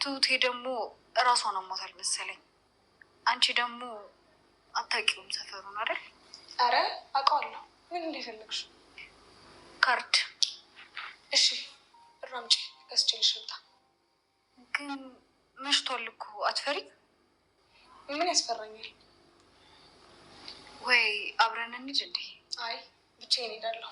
ትሁቴ ደግሞ እራሷን አሟታል መሰለኝ። አንቺ ደግሞ አታውቂውም ሰፈሩን አይደል? አረ አውቀዋለሁ። ምን እንደፈለግሽ? ካርድ። እሺ ብር አምጪ ገዝቼልሽ ልምጣ። ግን መሽቷል እኮ አትፈሪም? ምን ያስፈራኛል? ወይ አብረን እንሂድ እንዴ? አይ ብቻዬን እሄዳለሁ።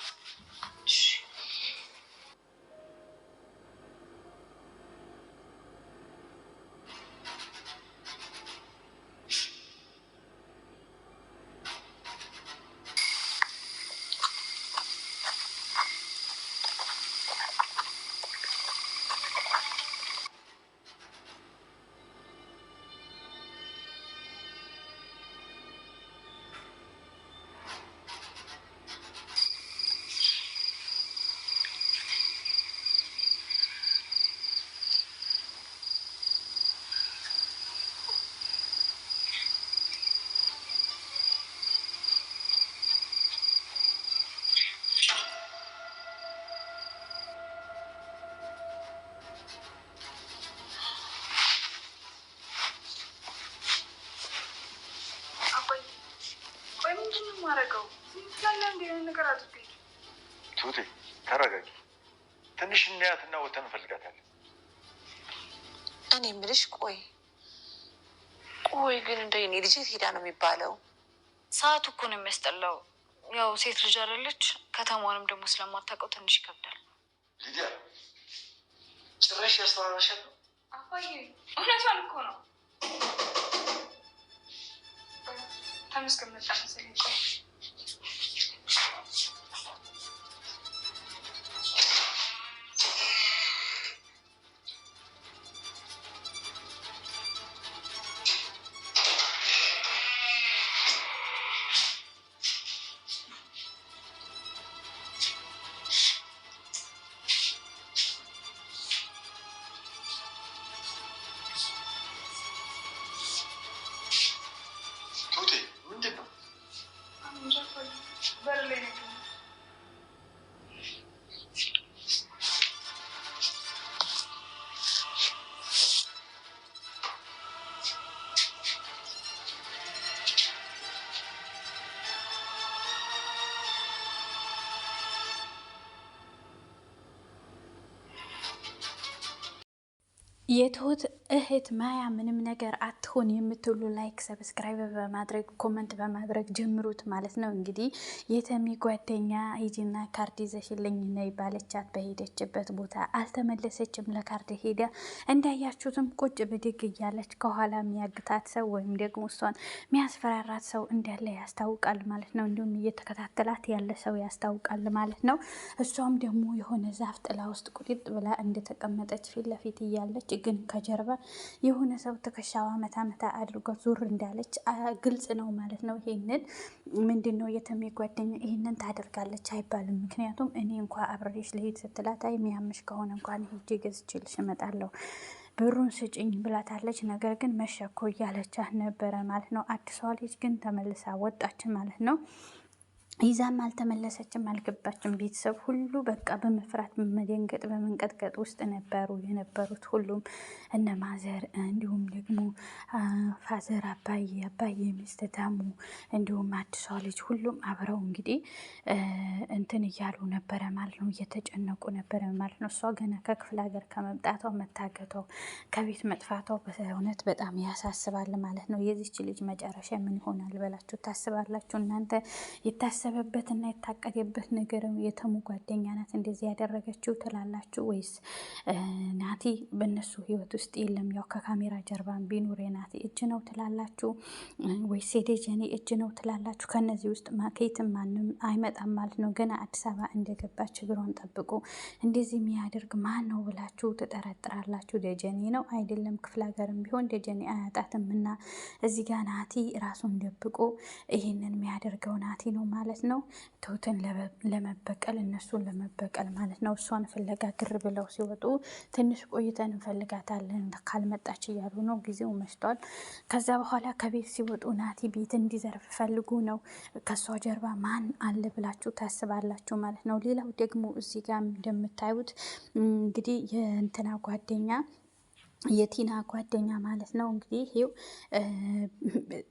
ትሁቴ ተረጋጊ። ትንሽ እናያትና ወተን እንፈልጋታለን። እኔ የምልሽ ቆይ ግን እንደ እኔ ልጅ ሄዳ ነው የሚባለው? ሰዓቱ እኮ ነው የሚያስጠላው። ያው ሴት ልጅ አይደለች፣ ከተማውንም ደግሞ ስለማታውቀው ትንሽ ይከብዳል። ሊዲያ ጭራሽ ያስተዋራሻል። አባዬ እውነቷን እኮ ነው። ተመስገን መጣ መሰለኝ። ቆይ የትሁት እህት ማያ ምንም ነገር አትሆን የምትሉ ላይክ፣ ሰብስክራይብ በማድረግ ኮመንት በማድረግ ጀምሩት ማለት ነው። እንግዲህ የተሚ ጓደኛ ሂጂና ካርድ ይዘሽልኝ ነይ ባለቻት በሄደችበት ቦታ አልተመለሰችም። ለካርድ ሄዳ እንዳያችሁትም ቁጭ ብድግ እያለች ከኋላ የሚያግታት ሰው ወይም ደግሞ እሷን የሚያስፈራራት ሰው እንዳለ ያስታውቃል ማለት ነው። እንዲሁም እየተከታተላት ያለ ሰው ያስታውቃል ማለት ነው። እሷም ደግሞ የሆነ ዛፍ ጥላ ውስጥ ቁጢጥ ብላ እንደተቀመጠች ፊት ለፊት እያለች ግን ከጀርባ የሆነ ሰው ትከሻዋ መታ መታ አድርጎ ዙር እንዳለች ግልጽ ነው ማለት ነው። ይሄንን ምንድን ነው የተሚ ጓደኛ ይሄንን ታደርጋለች አይባልም። ምክንያቱም እኔ እንኳ አብሬሽ ልሄድ ስትላት አይ የሚያምሽ ከሆነ እንኳን ሄጄ ገዝቼልሽ እመጣለሁ ብሩን ስጭኝ ብላታለች። ነገር ግን መሸኮ እያለቻት ነበረ ማለት ነው። አዲሷ ልጅ ግን ተመልሳ ወጣች ማለት ነው። ይዛም አልተመለሰችም፣ አልገባችም። ቤተሰብ ሁሉ በቃ በመፍራት በመደንገጥ በመንቀጥቀጥ ውስጥ ነበሩ የነበሩት ሁሉም እነ ማዘር እንዲሁም ደግሞ ፋዘር አባዬ ሚስት ታሙ እንዲሁም አዲሷ ልጅ ሁሉም አብረው እንግዲህ እንትን እያሉ ነበረ ማለት ነው። እየተጨነቁ ነበረ ማለት ነው። እሷ ገና ከክፍለ ሀገር ከመምጣቷ መታገቷ ከቤት መጥፋቷ በእውነት በጣም ያሳስባል ማለት ነው። የዚች ልጅ መጨረሻ ምን ይሆናል ብላችሁ ታስባላችሁ እናንተ? የታሰበበትና የታቀደበት ነገር የተሙ ጓደኛ ናት እንደዚህ ያደረገችው ትላላችሁ? ወይስ ናቲ በእነሱ ህይወት ውስጥ የለም? ያው ከካሜራ ጀርባን ቢኖር የናቲ እጅ ነው ትላላችሁ? ወይስ የደጀኔ እጅ ነው ትላላችሁ? ከነዚህ ውስጥ ከየትም ማንም አይመጣም ማለት ነው። ገና አዲስ አበባ እንደገባች እግሯን ጠብቆ እንደዚህ የሚያደርግ ማን ነው ብላችሁ ትጠረጥራላችሁ? ደጀኔ ነው አይደለም? ክፍለ ሀገርም ቢሆን ደጀኔ አያጣትም። እና እዚህ ጋር ናቲ ራሱን ደብቆ ይህንን የሚያደርገው ናቲ ነው ማለት ነው። ትሁትን ለመበቀል እነሱን ለመበቀል ማለት ነው። እሷን ፍለጋ ግር ብለው ሲወጡ ትንሽ ቆይተን እንፈልጋታለን ካልመጣች እያሉ ነው። ጊዜው መሽቷል። ከዛ በኋላ ከቤት ሲወጡ ናቲ ቤት እንዲዘርፍ ፈልጉ ነው። ከሷ ጀርባ ማን አለ ብላችሁ ታስባላችሁ ማለት ነው። ሌላው ደግሞ እዚህ ጋር እንደምታዩት እንግዲህ የእንትና ጓደኛ የቲና ጓደኛ ማለት ነው እንግዲህ ይኸው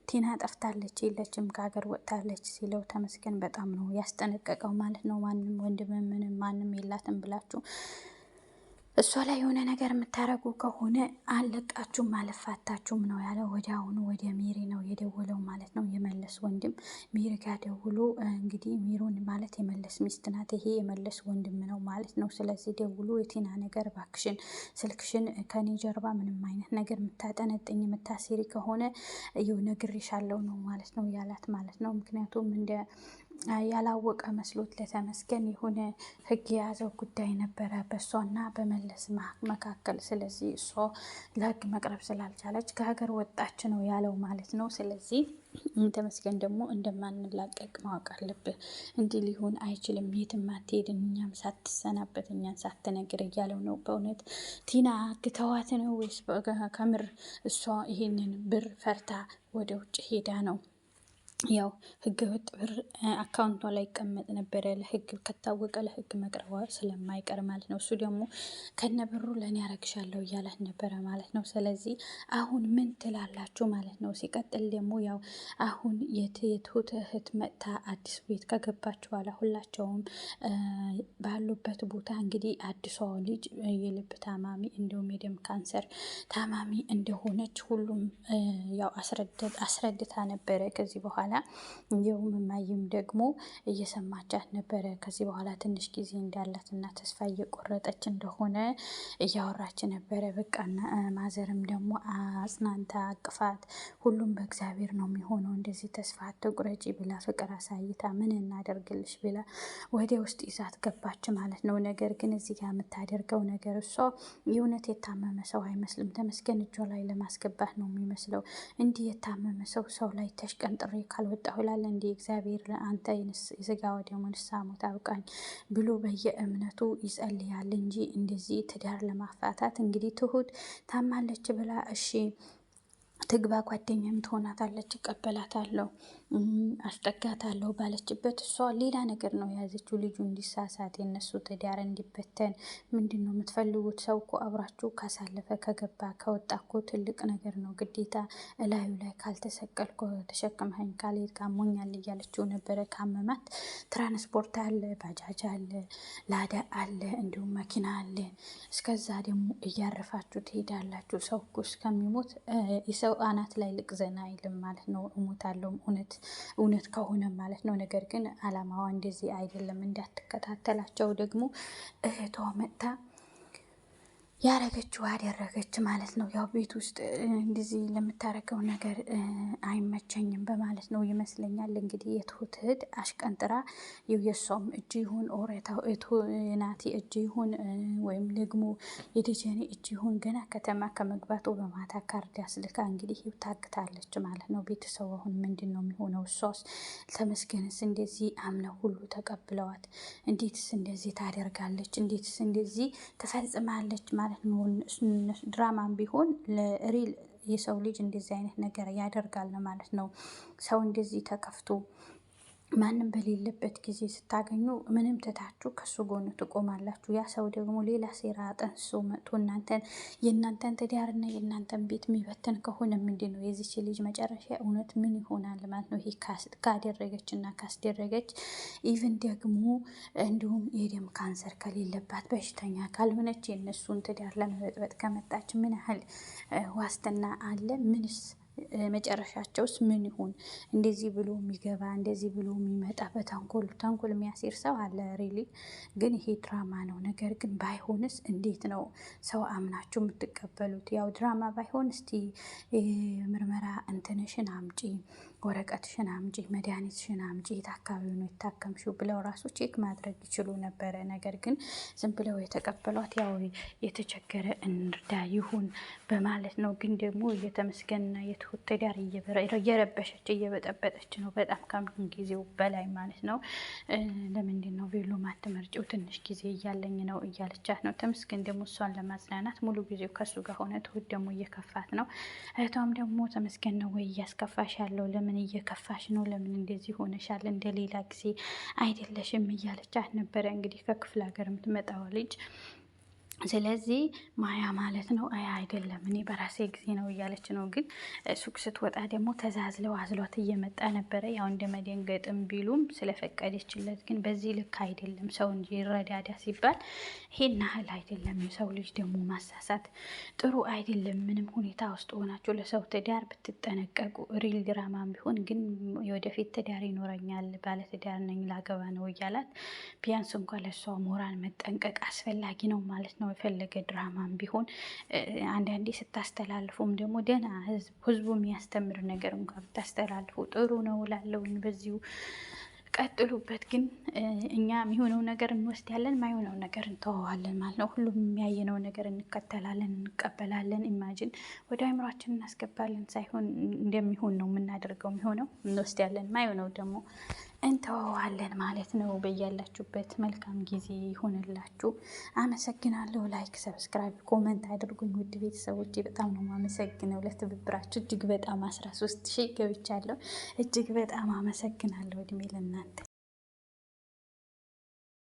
ቲና ጠፍታለች፣ የለችም፣ ከሀገር ወጥታለች ሲለው ተመስገን በጣም ነው ያስጠነቀቀው ማለት ነው። ማንም ወንድም ምንም ማንም የላትም ብላችሁ እሷ ላይ የሆነ ነገር የምታደርጉ ከሆነ አለቃችሁም አልፋታችሁም ነው ያለው። ወዲያውኑ ወደ ሜሪ ነው የደወለው ማለት ነው። የመለስ ወንድም ሜሪ ጋር ደውሎ እንግዲህ ሜሮን ማለት የመለስ ሚስት ናት፣ ይሄ የመለስ ወንድም ነው ማለት ነው። ስለዚህ ደውሎ የቲና ነገር ባክሽን ስልክሽን ከኔ ጀርባ ምንም አይነት ነገር የምታጠነጥኝ የምታሴሪ ከሆነ ይኸው ነግሬሻለሁ ነው ማለት ነው ያላት ማለት ነው። ምክንያቱም እንደ ያላወቀ መስሎት ለተመስገን የሆነ ህግ የያዘው ጉዳይ ነበረ በእሷና በመለስ መካከል። ስለዚህ እሷ ለህግ መቅረብ ስላልቻለች ከሀገር ወጣች ነው ያለው ማለት ነው። ስለዚህ ተመስገን ደግሞ እንደማንላቀቅ ማወቅ አለብህ፣ እንዲህ ሊሆን አይችልም፣ የትም አትሄድም፣ እኛም ሳትሰናበት እኛን ሳትነግር እያለው ነው። በእውነት ቲና ግተዋት ነው ወይስ ከምር እሷ ይሄንን ብር ፈርታ ወደ ውጭ ሄዳ ነው? ያው ህገ ወጥ ብር አካውንቷ ላይ ይቀመጥ ነበረ። ለህግ ከታወቀ ለህግ መቅረቧ ስለማይቀር ማለት ነው። እሱ ደግሞ ከነ ብሩ ለእኔ ያረግሻለሁ እያላት ነበረ ማለት ነው። ስለዚህ አሁን ምን ትላላችሁ ማለት ነው። ሲቀጥል ደግሞ ያው አሁን የትሁት እህት መጥታ አዲስ ቤት ከገባች በኋላ ሁላቸውም ባሉበት ቦታ እንግዲህ አዲሷ ልጅ የልብ ታማሚ እንዲሁም የደም ካንሰር ታማሚ እንደሆነች ሁሉም ያው አስረድታ ነበረ። ከዚህ በኋላ እንዲሁም እማዬም ደግሞ እየሰማቻት ነበረ። ከዚህ በኋላ ትንሽ ጊዜ እንዳላት እና ተስፋ እየቆረጠች እንደሆነ እያወራች ነበረ። በቃና ማዘርም ደግሞ አጽናንታ አቅፋት ሁሉም በእግዚአብሔር ነው የሚሆነው፣ እንደዚህ ተስፋ አትቁረጪ ብላ ፍቅር አሳይታ ምን እናደርግልሽ ብላ ወደ ውስጥ ይዛት ገባች ማለት ነው። ነገር ግን እዚህ ጋር የምታደርገው ነገር እሷ የእውነት የታመመ ሰው አይመስልም። ተመስገን እጇ ላይ ለማስገባት ነው የሚመስለው። እንዲህ የታመመ ሰው ላይ ተሽቀንጥሬ ካልወጣሁ ይላል። እንዲህ እግዚአብሔር ለአንተ የስጋ ወደሙ ንስሐ ሞት አብቃኝ ብሎ በየእምነቱ ይጸልያል እንጂ እንደዚህ ትዳር ለማፋታት እንግዲህ ትሁት ታማለች ብላ እሺ ትግባ ጓደኛም ትሆናታለች፣ እቀበላታለሁ፣ አስጠጋታለሁ ባለችበት እሷ ሌላ ነገር ነው የያዘችው። ልጁ እንዲሳሳት የነሱ ትዳር እንዲበተን ምንድን ነው የምትፈልጉት? ሰው እኮ አብራችሁ ካሳለፈ ከገባ ከወጣ እኮ ትልቅ ነገር ነው። ግዴታ እላዩ ላይ ካልተሰቀልኩ ተሸክመኸኝ ካልሄድ ካሞኛል እያለችው ነበረ። ካመማት ትራንስፖርት አለ፣ ባጃጅ አለ፣ ላዳ አለ፣ እንዲሁም መኪና አለ። እስከዛ ደግሞ እያረፋችሁ ትሄዳላችሁ። ሰው እኮ እስከሚሞት ሰው አናት ላይ ልቅዘና አይልም ማለት ነው። እሞታለሁ እውነት ከሆነ ማለት ነው። ነገር ግን አላማዋ እንደዚህ አይደለም። እንዳትከታተላቸው ደግሞ እህቷ መጥታ ያረገችው አደረገች ማለት ነው። ያው ቤት ውስጥ እንደዚህ ለምታረገው ነገር አይመቸኝም በማለት ነው ይመስለኛል። እንግዲህ የትሁት እህት አሽቀንጥራ የሷም እጅ ይሁን ኦሬታው ናቲ እጅ ይሁን ወይም ደግሞ የደጀኔ እጅ ይሁን ገና ከተማ ከመግባቱ በማታ ካርድ አስልካ እንግዲህ ታግታለች ማለት ነው። ቤተሰቡ አሁን ምንድን ነው የሚሆነው? እሷስ ተመስገንስ እንደዚህ አምነው ሁሉ ተቀብለዋት እንዴትስ እንደዚህ ታደርጋለች? እንዴትስ እንደዚህ ትፈጽማለች ማለት ነው። ድራማም ቢሆን ለሪል የሰው ልጅ እንደዚህ አይነት ነገር ያደርጋል ማለት ነው። ሰው እንደዚህ ተከፍቶ ማንም በሌለበት ጊዜ ስታገኙ ምንም ትታችሁ ከሱ ጎን ትቆማላችሁ። ያ ሰው ደግሞ ሌላ ሴራ ጠንሶ መጥቶ የእናንተን ትዳርና የእናንተን ቤት የሚበትን ከሆነ ምንድን ነው የዚች ልጅ መጨረሻ እውነት ምን ይሆናል ማለት ነው? ይሄ ካደረገች እና ካስደረገች ኢቭን ደግሞ እንዲሁም የደም ካንሰር ከሌለባት በሽተኛ ካልሆነች የእነሱን ትዳር ለመበጥበጥ ከመጣች ምን ያህል ዋስትና አለ? ምንስ መጨረሻቸውስ ምን ይሁን? እንደዚህ ብሎ የሚገባ እንደዚህ ብሎ የሚመጣ ተንኮል የሚያሴር ሰው አለ ሪሊ። ግን ይሄ ድራማ ነው። ነገር ግን ባይሆንስ እንዴት ነው ሰው አምናችሁ የምትቀበሉት? ያው ድራማ ባይሆን እስቲ ምርመራ እንትንሽን አምጪ፣ ወረቀትሽን አምጪ፣ መድኃኒትሽን አምጪ፣ የት አካባቢ ነው የታከምሽው ብለው ራሱ ቼክ ማድረግ ይችሉ ነበረ። ነገር ግን ዝም ብለው የተቀበሏት ያው የተቸገረ እንርዳ ይሁን በማለት ነው። ግን ደግሞ የተመስገንና የትሁት ትዳር እየረበሸች እየበጠበጠች ነው በጣም ከምን ጊዜው በላይ ማለት ነው። ለምንድን ነው ቬሎ ማትመርጪው? ትንሽ ጊዜ እያለኝ ነው እያለቻት ነው። ተመስገን ደግሞ እሷን ለማጽናናት ሙሉ ጊዜው ከሱ ጋር ሆነ። ትሁት ደግሞ እየከፋት ነው። እህቷም ደግሞ ተመስገን ነው ወይ እያስከፋሽ ያለው? ለምን እየከፋሽ ነው? ለምን እንደዚህ ሆነሻል? እንደ ሌላ ጊዜ አይደለሽም እያለቻት ነበረ። እንግዲህ ከክፍለ ሀገር የምትመጣው ልጅ ስለዚህ ማያ ማለት ነው አያ አይደለም እኔ በራሴ ጊዜ ነው እያለች ነው። ግን ሱቅ ስትወጣ ደግሞ ተዛዝለው አዝሏት እየመጣ ነበረ። ያው እንደ መደንገጥም ቢሉም ስለፈቀደችለት፣ ግን በዚህ ልክ አይደለም። ሰው እንጂ ይረዳዳ ሲባል ይሄን ያህል አይደለም። የሰው ልጅ ደግሞ ማሳሳት ጥሩ አይደለም። ምንም ሁኔታ ውስጥ ሆናችሁ ለሰው ትዳር ብትጠነቀቁ፣ ሪል ድራማም ቢሆን ግን የወደፊት ትዳር ይኖረኛል ባለትዳር ነኝ ላገባ ነው እያላት ቢያንስ እንኳ ለእሷ ሞራል መጠንቀቅ አስፈላጊ ነው ማለት ነው። የፈለገ ድራማም ቢሆን አንዳንዴ ስታስተላልፉም ደግሞ ደህና ህዝቡ የሚያስተምር ነገር እንኳን ብታስተላልፉ ጥሩ ነው እላለሁኝ። በዚሁ ቀጥሉበት። ግን እኛ የሚሆነው ነገር እንወስዳለን፣ ማይሆነው ነገር እንተዋዋለን ማለት ነው። ሁሉም የሚያየነው ነገር እንከተላለን፣ እንቀበላለን። ኢማጂን ወደ አእምሯችን እናስገባለን ሳይሆን እንደሚሆን ነው የምናደርገው። የሚሆነው እንወስዳለን፣ ማይሆነው ደግሞ እንተዋዋለን ማለት ነው። በያላችሁበት መልካም ጊዜ ይሆንላችሁ። አመሰግናለሁ። ላይክ፣ ሰብስክራይብ፣ ኮመንት አድርጉኝ ውድ ቤተሰቦች። በጣም ነው አመሰግነው ለትብብራችሁ። እጅግ በጣም 13 ሺህ ገብቻለሁ። እጅግ በጣም አመሰግናለሁ። እድሜ ለእናንተ።